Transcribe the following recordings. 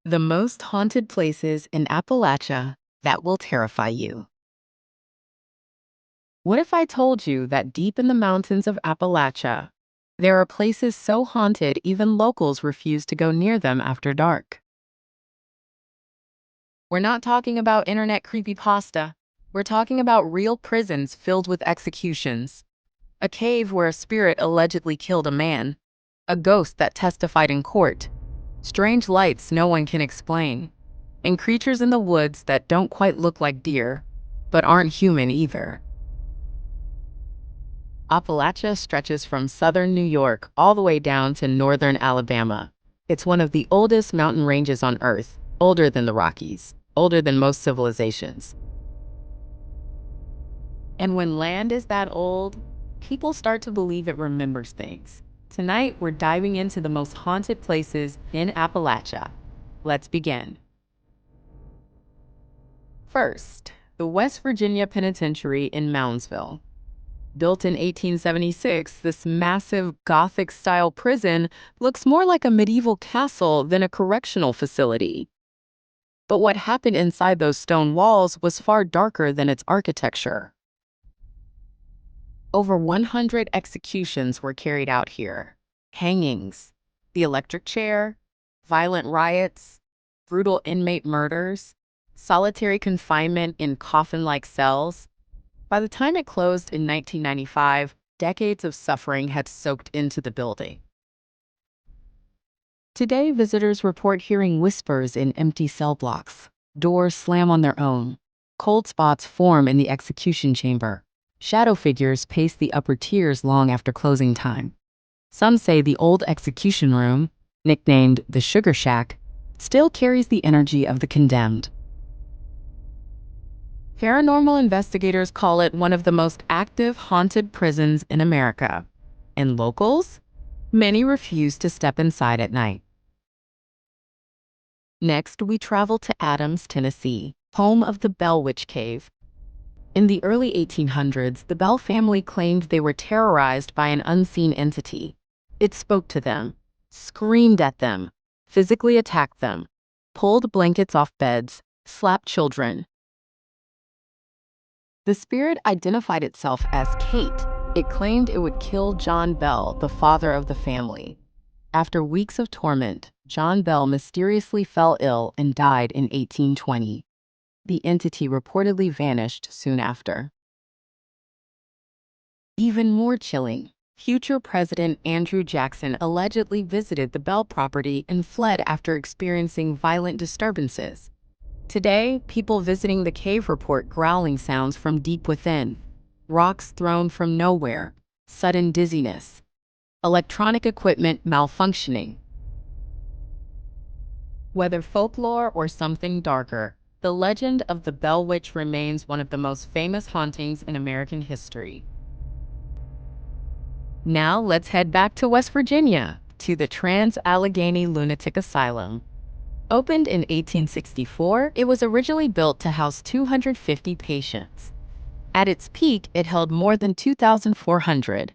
The most haunted places in Appalachia that will terrify you. What if I told you that deep in the mountains of Appalachia, there are places so haunted even locals refuse to go near them after dark? We're not talking about internet creepypasta. We're talking about real prisons filled with executions. A cave where a spirit allegedly killed a man. A ghost that testified in court. Strange lights no one can explain. And creatures in the woods that don't quite look like deer, but aren't human either. Appalachia stretches from southern New York all the way down to northern Alabama. It's one of the oldest mountain ranges on Earth, older than the Rockies, older than most civilizations. And when land is that old, people start to believe it remembers things. Tonight, we're diving into the most haunted places in Appalachia. Let's begin. First, the West Virginia Penitentiary in Moundsville. Built in 1876, this massive Gothic-style prison looks more like a medieval castle than a correctional facility. But what happened inside those stone walls was far darker than its architecture. Over 100 executions were carried out here. Hangings, the electric chair, violent riots, brutal inmate murders, solitary confinement in coffin-like cells. By the time it closed in 1995, decades of suffering had soaked into the building. Today, visitors report hearing whispers in empty cell blocks. Doors slam on their own. Cold spots form in the execution chamber. Shadow figures pace the upper tiers long after closing time. Some say the old execution room, nicknamed the Sugar Shack, still carries the energy of the condemned. Paranormal investigators call it one of the most active haunted prisons in America. And locals? Many refuse to step inside at night. Next, we travel to Adams, Tennessee, home of the Bell Witch Cave. In the early 1800s, the Bell family claimed they were terrorized by an unseen entity. It spoke to them, screamed at them, physically attacked them, pulled blankets off beds, slapped children. The spirit identified itself as Kate. It claimed it would kill John Bell, the father of the family. After weeks of torment, John Bell mysteriously fell ill and died in 1820. The entity reportedly vanished soon after. Even more chilling, future President Andrew Jackson allegedly visited the Bell property and fled after experiencing violent disturbances. Today, people visiting the cave report growling sounds from deep within, rocks thrown from nowhere, sudden dizziness, electronic equipment malfunctioning. Whether folklore or something darker, the legend of the Bell Witch remains one of the most famous hauntings in American history. Now let's head back to West Virginia, to the Trans-Allegheny Lunatic Asylum. Opened in 1864, it was originally built to house 250 patients. At its peak, it held more than 2,400.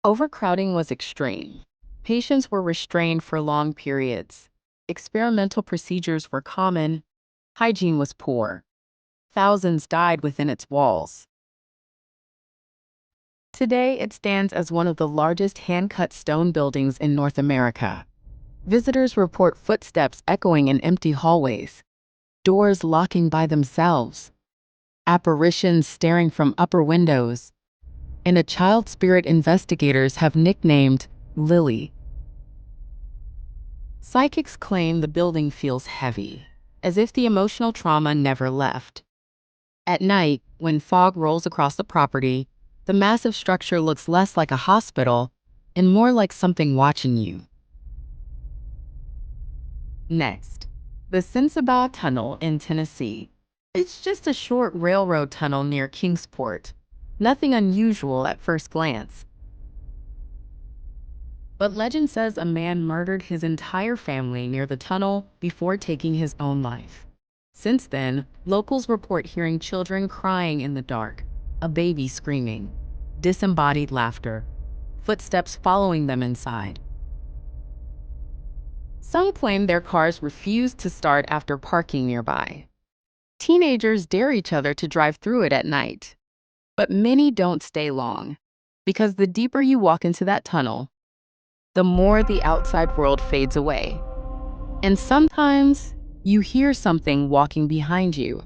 Overcrowding was extreme. Patients were restrained for long periods. Experimental procedures were common. Hygiene was poor. Thousands died within its walls. Today, it stands as one of the largest hand-cut stone buildings in North America. Visitors report footsteps echoing in empty hallways, doors locking by themselves, apparitions staring from upper windows, and a child spirit investigators have nicknamed Lily. Psychics claim the building feels heavy, as if the emotional trauma never left. At night, when fog rolls across the property, the massive structure looks less like a hospital and more like something watching you. Next, the Sensabaugh Tunnel in Tennessee. It's just a short railroad tunnel near Kingsport. Nothing unusual at first glance. But legend says a man murdered his entire family near the tunnel before taking his own life. Since then, locals report hearing children crying in the dark, a baby screaming, disembodied laughter, footsteps following them inside. Some claim their cars refuse to start after parking nearby. Teenagers dare each other to drive through it at night. But many don't stay long, because the deeper you walk into that tunnel, the more the outside world fades away. And sometimes you hear something walking behind you.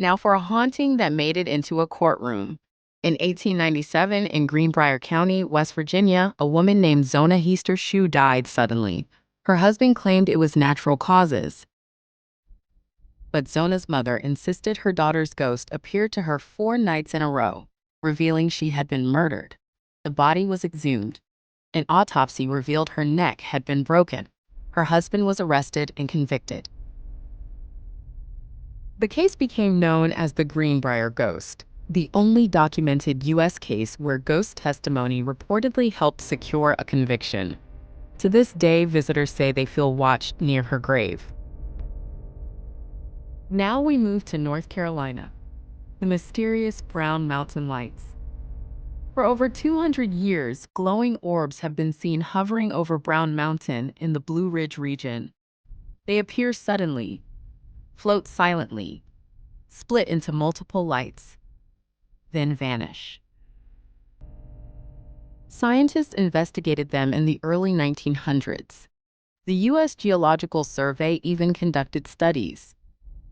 Now, for a haunting that made it into a courtroom. In 1897, in Greenbrier County, West Virginia, a woman named Zona Heaster Shue died suddenly. Her husband claimed it was natural causes. But Zona's mother insisted her daughter's ghost appeared to her 4 nights in a row, revealing she had been murdered. The body was exhumed. An autopsy revealed her neck had been broken. Her husband was arrested and convicted. The case became known as the Greenbrier Ghost, the only documented U.S. case where ghost testimony reportedly helped secure a conviction. To this day, visitors say they feel watched near her grave. Now we move to North Carolina, the mysterious Brown Mountain Lights. For over 200 years, glowing orbs have been seen hovering over Brown Mountain in the Blue Ridge region. They appear suddenly, float silently, split into multiple lights, then vanish. Scientists investigated them in the early 1900s. The U.S. Geological Survey even conducted studies.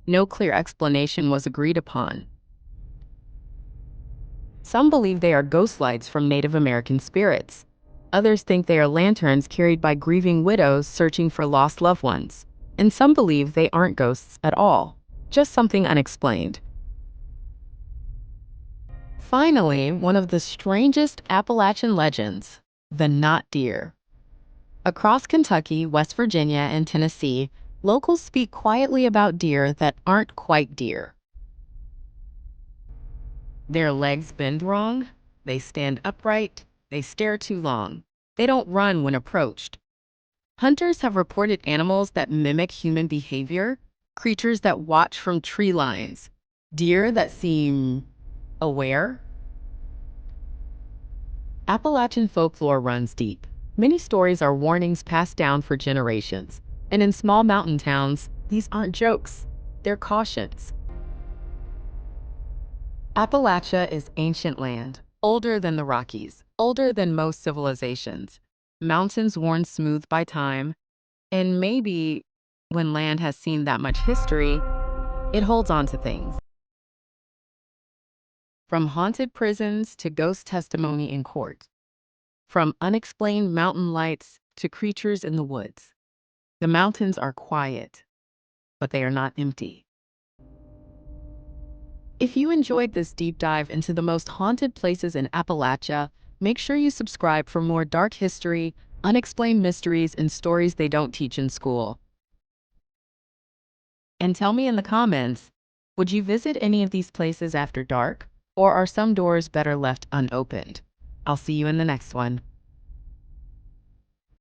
No clear explanation was agreed upon. Some believe they are ghost lights from Native American spirits. Others think they are lanterns carried by grieving widows searching for lost loved ones. And some believe they aren't ghosts at all, just something unexplained. Finally, one of the strangest Appalachian legends, the Not Deer. Across Kentucky, West Virginia, and Tennessee, locals speak quietly about deer that aren't quite deer. Their legs bend wrong, they stand upright, they stare too long. They don't run when approached. Hunters have reported animals that mimic human behavior, creatures that watch from tree lines, deer that seem aware. Appalachian folklore runs deep. Many stories are warnings passed down for generations. And in small mountain towns, these aren't jokes, they're cautions. Appalachia is ancient land, older than the Rockies, older than most civilizations. Mountains worn smooth by time, and maybe when land has seen that much history, it holds on to things. From haunted prisons to ghost testimony in court. From unexplained mountain lights to creatures in the woods. The mountains are quiet, but they are not empty. If you enjoyed this deep dive into the most haunted places in Appalachia, make sure you subscribe for more dark history, unexplained mysteries, and stories they don't teach in school. And tell me in the comments, would you visit any of these places after dark? Or are some doors better left unopened? I'll see you in the next one.